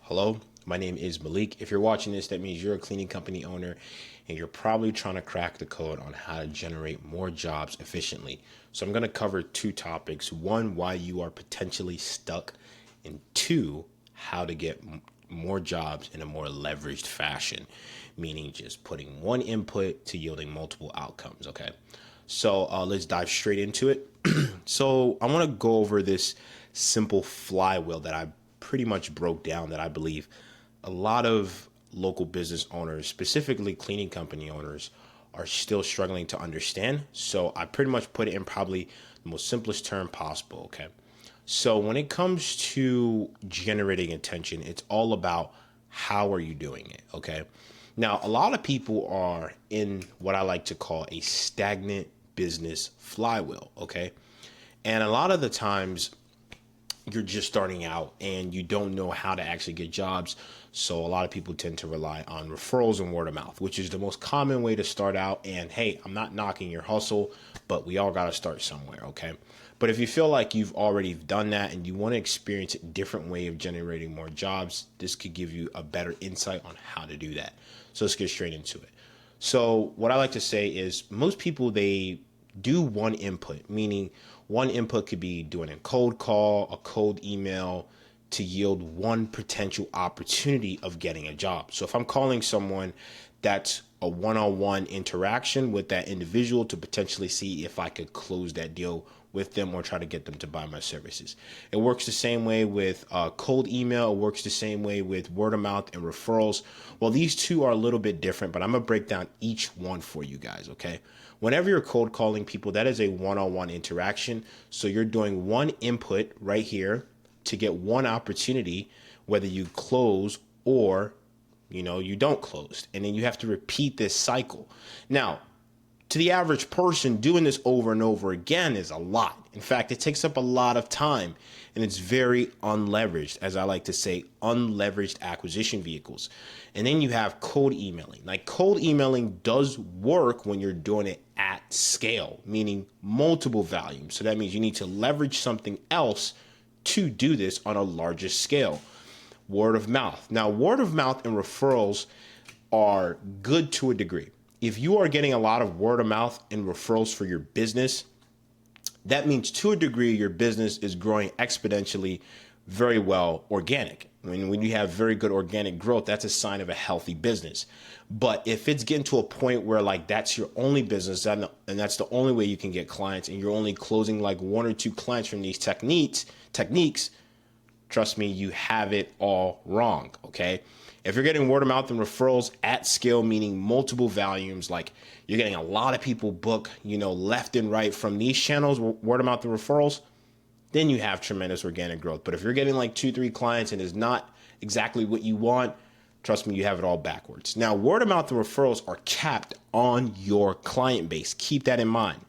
Hello, my name is Malik. If you're watching this, that means you're a cleaning company owner and you're probably trying to crack the code on how to generate more jobs efficiently. So I'm going to cover two topics. One, why you are potentially stuck, and two, how to get more jobs in a more leveraged fashion, meaning just putting one input to yielding multiple outcomes. Okay. So let's dive straight into it. So I want to go over this simple flywheel that I pretty much broke down that I believe a lot of local business owners, specifically cleaning company owners, are still struggling to understand. So I pretty much put it in probably the most simplest term possible. Okay. So when it comes to generating attention, it's all about how are you doing it? Okay. Now, a lot of people are in what I like to call a stagnant business flywheel. Okay. And a lot of the times you're just starting out and you don't know how to actually get jobs. So a lot of people tend to rely on referrals and word of mouth, which is the most common way to start out. And hey, I'm not knocking your hustle, but we all got to start somewhere. Okay. But if you feel like you've already done that and you want to experience a different way of generating more jobs, this could give you a better insight on how to do that. So let's get straight into it. So what I like to say is most people, they do one input, meaning one input could be doing a cold call, a cold email to yield one potential opportunity of getting a job. So if I'm calling someone, that's a one-on-one interaction with that individual to potentially see if I could close that deal with them or try to get them to buy my services. It works the same way with cold email. It works the same way with word of mouth and referrals. Well, these two are a little bit different, but I'm going to break down each one for you guys, okay? Whenever you're cold calling people, that is a one-on-one interaction. So you're doing one input right here to get one opportunity, whether you close or you don't close. And then you have to repeat this cycle. Now, to the average person, doing this over and over again is a lot. In fact, it takes up a lot of time and it's very unleveraged, as I like to say, unleveraged acquisition vehicles. And then you have cold emailing. Like cold emailing does work when you're doing it at scale, meaning multiple volumes. So that means you need to leverage something else to do this on a larger scale. Word of mouth. Now, word of mouth and referrals are good to a degree. If you are getting a lot of word of mouth and referrals for your business, that means to a degree your business is growing exponentially very well organic. I mean, when you have very good organic growth, that's a sign of a healthy business. But if it's getting to a point where like that's your only business and that's the only way you can get clients and you're only closing like one or two clients from these techniques, trust me, you have it all wrong, okay? If you're getting word of mouth and referrals at scale, meaning multiple volumes, like you're getting a lot of people book, left and right from these channels, word of mouth and referrals, then you have tremendous organic growth. But if you're getting like 2-3 clients and it's not exactly what you want, trust me, you have it all backwards. Now, word of mouth and referrals are capped on your client base. Keep that in mind.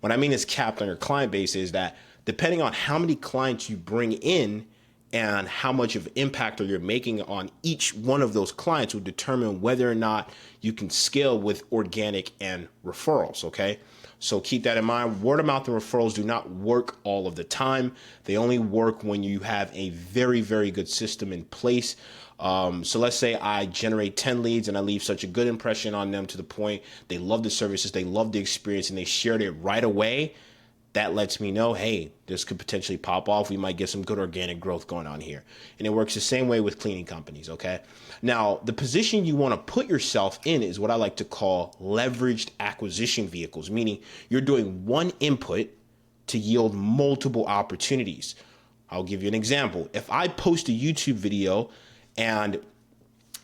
What I mean is capped on your client base is that depending on how many clients you bring in, and how much of impact you're making on each one of those clients will determine whether or not you can scale with organic and referrals, okay? So keep that in mind. Word of mouth and referrals do not work all of the time. They only work when you have a very, very good system in place. So let's say I generate 10 leads and I leave such a good impression on them to the point they love the services, they love the experience, and they shared it right away. That lets me know, hey, this could potentially pop off. We might get some good organic growth going on here. And it works the same way with cleaning companies, okay? Now, the position you want to put yourself in is what I like to call leveraged acquisition vehicles, meaning you're doing one input to yield multiple opportunities. I'll give you an example. If I post a YouTube video and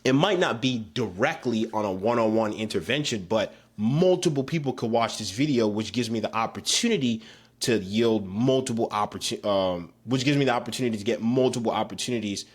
it might not be directly on a one-on-one intervention, but multiple people could watch this video, which gives me the opportunity to yield multiple which gives me the opportunity to get multiple opportunities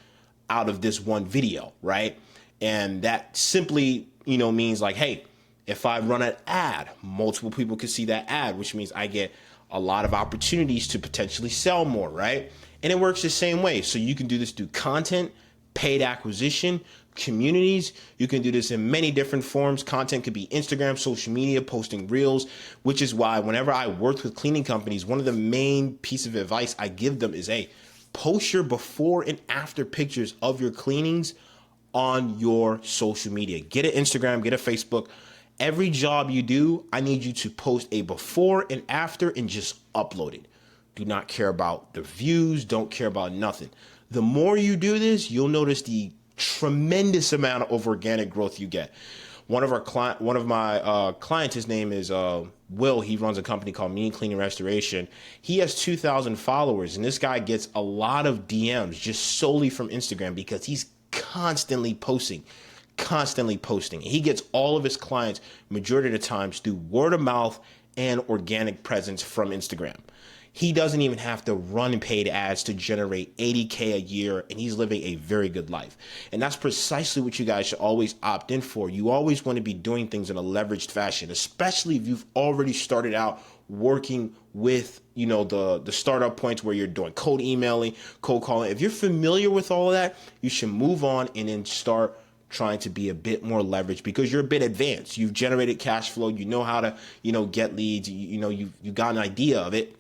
out of this one video, right? And that simply, means like, hey, if I run an ad, multiple people can see that ad, which means I get a lot of opportunities to potentially sell more, right? And it works the same way. So you can do this through content, paid acquisition, communities. You can do this in many different forms. Content could be Instagram, social media, posting reels, which is why whenever I work with cleaning companies, one of the main pieces of advice I give them is, hey, Post your before and after pictures of your cleanings on your social media. Get an Instagram, get a Facebook. Every job you do, I need you to post a before and after and just upload it. Do not care about the views, don't care about nothing. The more you do this, you'll notice the tremendous amount of organic growth you get. One of my clients, his name is Will. He runs a company called Mean Cleaning Restoration. He has 2,000 followers, and this guy gets a lot of DMs just solely from Instagram because he's constantly posting. He gets all of his clients majority of the times through word of mouth and organic presence from Instagram. He doesn't even have to run paid ads to generate 80K a year, and he's living a very good life. And that's precisely what you guys should always opt in for. You always want to be doing things in a leveraged fashion, especially if you've already started out working with, the startup points where you're doing cold emailing, cold calling. If you're familiar with all of that, you should move on and then start trying to be a bit more leveraged because you're a bit advanced. You've generated cash flow. You know how to, get leads. You got an idea of it.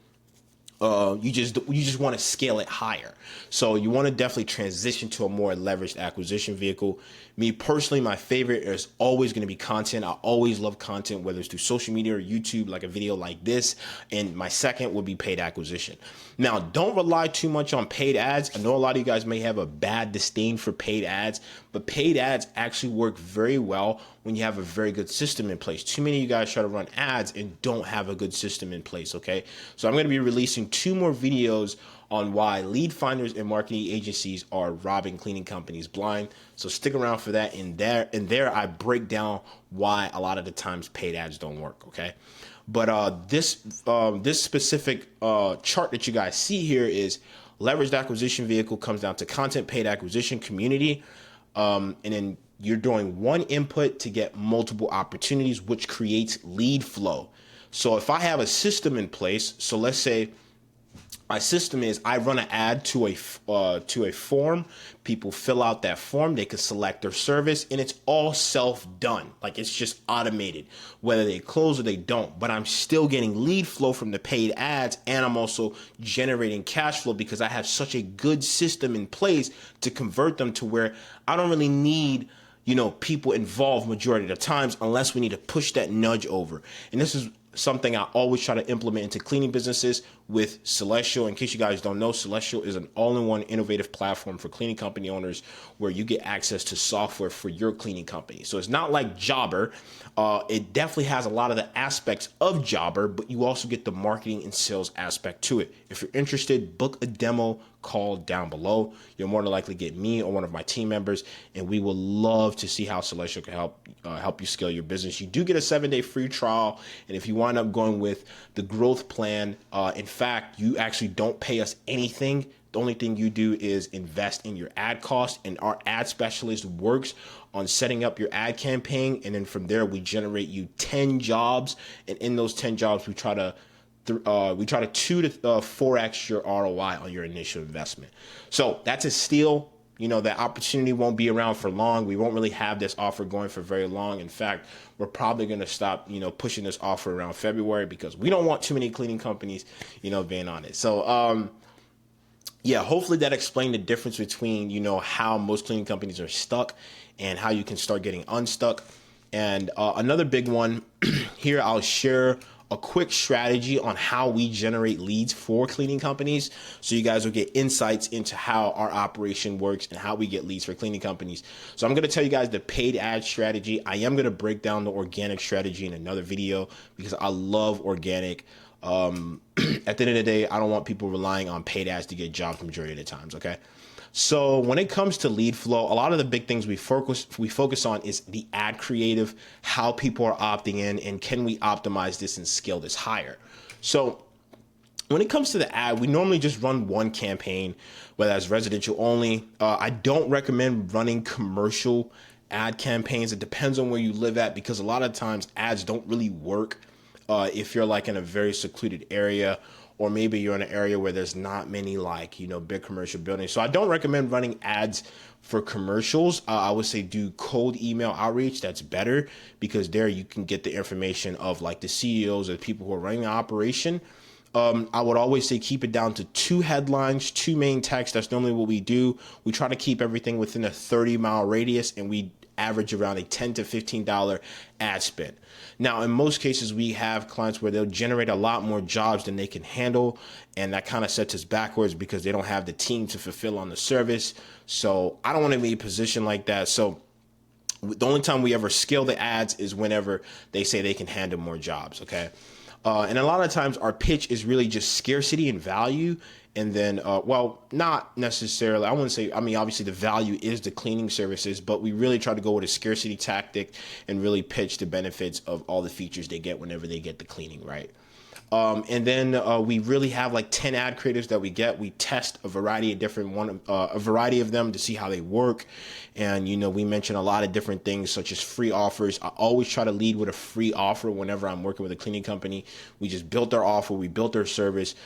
You just want to scale it higher. So you want to definitely transition to a more leveraged acquisition vehicle. Me personally, my favorite is always going to be content. I always love content, whether it's through social media or YouTube, like a video like this. And my second would be paid acquisition. Now, don't rely too much on paid ads. I know a lot of you guys may have a bad disdain for paid ads, but paid ads actually work very well when you have a very good system in place. Too many of you guys try to run ads and don't have a good system in place, okay? So I'm going to be releasing 2 more videos on why lead finders and marketing agencies are robbing cleaning companies blind. So stick around for that. In there, I break down why a lot of the times paid ads don't work, okay? But this specific chart that you guys see here is leveraged acquisition vehicle comes down to content, paid acquisition, community, and then you're doing one input to get multiple opportunities, which creates lead flow. So if I have a system in place, so let's say my system is I run an ad to a form. People fill out that form. They can select their service, and it's all self-done. Like it's just automated, whether they close or they don't. But I'm still getting lead flow from the paid ads, and I'm also generating cash flow because I have such a good system in place to convert them to where I don't really need people involved majority of the times unless we need to push that nudge over. And this is something I always try to implement into cleaning businesses with Selestial. In case you guys don't know, Selestial is an all-in-one innovative platform for cleaning company owners where you get access to software for your cleaning company. So it's not like Jobber. It definitely has a lot of the aspects of Jobber, but you also get the marketing and sales aspect to it. If you're interested, book a demo call down below. You'll more than likely get me or one of my team members, and we will love to see how Selestial can help you scale your business. You do get a 7-day free trial, and if you wind up going with the growth plan, in fact, you actually don't pay us anything. The only thing you do is invest in your ad cost, and our ad specialist works on setting up your ad campaign, and then from there we generate you 10 jobs, and in those 10 jobs we try to 2 to 4x your ROI on your initial investment. So that's a steal. That opportunity won't be around for long. We won't really have this offer going for very long. In fact, we're probably going to stop, pushing this offer around February because we don't want too many cleaning companies, being on it. So, yeah, hopefully that explained the difference between, how most cleaning companies are stuck and how you can start getting unstuck. And another big one here, I'll share a quick strategy on how we generate leads for cleaning companies. So you guys will get insights into how our operation works and how we get leads for cleaning companies. So I'm going to tell you guys the paid ad strategy. I am going to break down the organic strategy in another video because I love organic. At the end of the day, I don't want people relying on paid ads to get jobs majority of the times. Okay. So when it comes to lead flow, a lot of the big things we focus on is the ad creative, how people are opting in, and can we optimize this and scale this higher? So when it comes to the ad, we normally just run one campaign, whether that's residential only. I don't recommend running commercial ad campaigns. It depends on where you live at because a lot of times ads don't really work if you're like in a very secluded area, or maybe you're in an area where there's not many big commercial buildings. So I don't recommend running ads for commercials. I would say do cold email outreach. That's better because there you can get the information of like the CEOs or the people who are running the operation. I would always say keep it down to 2 headlines, 2 main texts. That's normally what we do. We try to keep everything within a 30-mile radius, and we average around a $10 to $15 ad spend. Now, in most cases, we have clients where they'll generate a lot more jobs than they can handle, and that kind of sets us backwards because they don't have the team to fulfill on the service. So I don't want to be in a position like that. So the only time we ever scale the ads is whenever they say they can handle more jobs, okay? And a lot of times our pitch is really just scarcity and value. And then, well, not necessarily, I wouldn't say, I mean, obviously the value is the cleaning services, but we really try to go with a scarcity tactic and really pitch the benefits of all the features they get whenever they get the cleaning, right? And then we really have like 10 ad creatives that we get. We test a variety of different a variety of them to see how they work. And, you know, we mention a lot of different things such as free offers. I always try to lead with a free offer whenever I'm working with a cleaning company. We just built their offer. We built their service.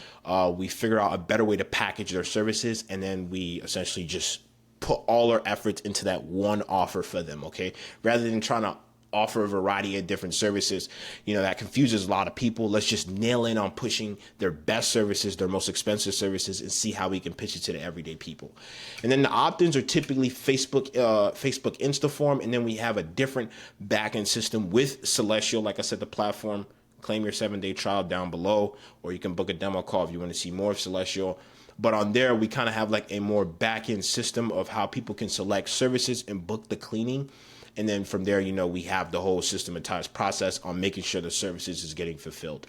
We figure out a better way to package their services. And then we essentially just put all our efforts into that one offer for them. Okay. Rather than trying to offer a variety of different services, you know, that confuses a lot of people. Let's just nail in on pushing their best services, their most expensive services, and see how we can pitch it to the everyday people. And then the opt-ins are typically Facebook Insta form, and then we have a different backend system with Celestial. Like I said, the platform, claim your 7-day trial down below, or you can book a demo call if you want to see more of Celestial. But on there, we kind of have like a more back-end system of how people can select services and book the cleaning. And then from there, you know, we have the whole systematized process on making sure the services is getting fulfilled.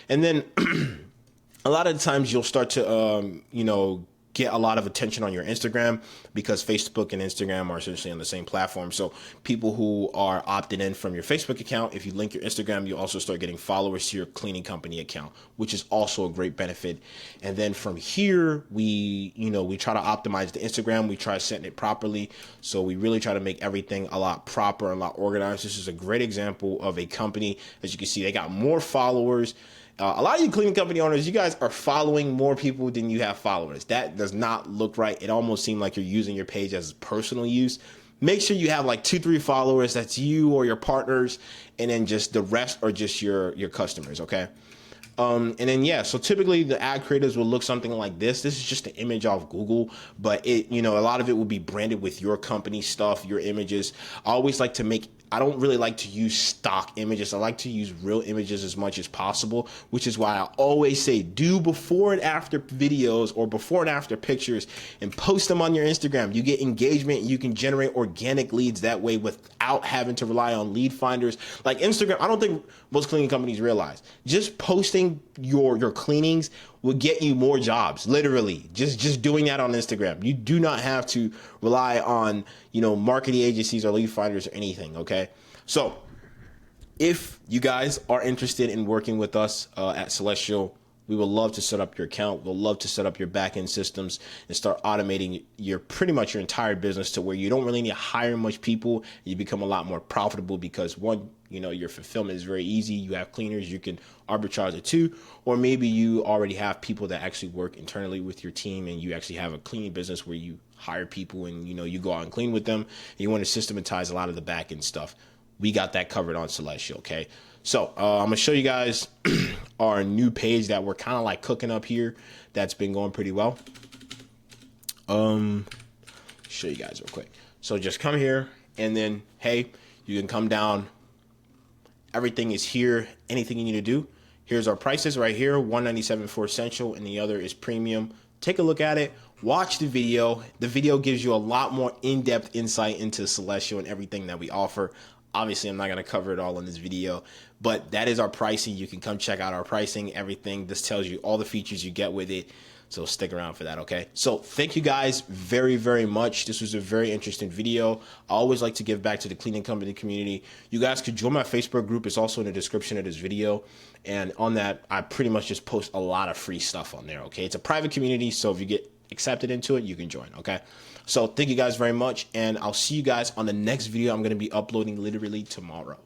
And then a lot of the times you'll start to, you know, get a lot of attention on your Instagram because Facebook and Instagram are essentially on the same platform. So people who are opted in from your Facebook account, if you link your Instagram, you also start getting followers to your cleaning company account, which is also a great benefit. And then from here, we try to optimize the Instagram. We try setting it properly. So we really try to make everything a lot proper and a lot organized. This is a great example of a company. As you can see, they got more followers. A lot of you cleaning company owners, you guys are following more people than you have followers. That does not look right. It almost seems like you're using your page as personal use. Make sure you have like 2-3 followers. That's you or your partners. And then just the rest are just your customers. Okay. And then, yeah, so typically the ad creators will look something like this. This is just an image off Google, but it, you know, a lot of it will be branded with your company stuff, your images. I always like to I don't really like to use stock images. I like to use real images as much as possible, which is why I always say do before and after videos or before and after pictures and post them on your Instagram. You get engagement. You can generate organic leads that way without having to rely on lead finders. Like Instagram, I don't think most cleaning companies realize just posting your cleanings will get you more jobs. Literally, just doing that on Instagram. You do not have to rely on, you know, marketing agencies or lead finders or anything. Okay, so if you guys are interested in working with us at Celestial, we would love to set up your account. We'll love to set up your back-end systems and start automating pretty much your entire business to where you don't really need to hire much people. You become a lot more profitable because one, you know, your fulfillment is very easy. You have cleaners, you can arbitrage it too, or maybe you already have people that actually work internally with your team and you actually have a cleaning business where you hire people and, you know, you go out and clean with them. And you want to systematize a lot of the back-end stuff. We got that covered on Celestial, okay? So I'm going to show you guys our new page that we're kind of like cooking up here. That's been going pretty well. Show you guys real quick. So just come here and then, hey, you can come down. Everything is here. Anything you need to do. Here's our prices right here. $197 for Essential and the other is Premium. Take a look at it. Watch the video. The video gives you a lot more in-depth insight into Celestial and everything that we offer. Obviously, I'm not going to cover it all in this video, but that is our pricing. You can come check out our pricing, everything. This tells you all the features you get with it. So stick around for that, okay? So thank you guys very, very much. This was a very interesting video. I always like to give back to the cleaning company community. You guys could join my Facebook group. It's also in the description of this video. And on that, I pretty much just post a lot of free stuff on there, okay? It's a private community, so if you get accepted into it, you can join, okay? So thank you guys very much, and I'll see you guys on the next video. I'm going to be uploading literally tomorrow.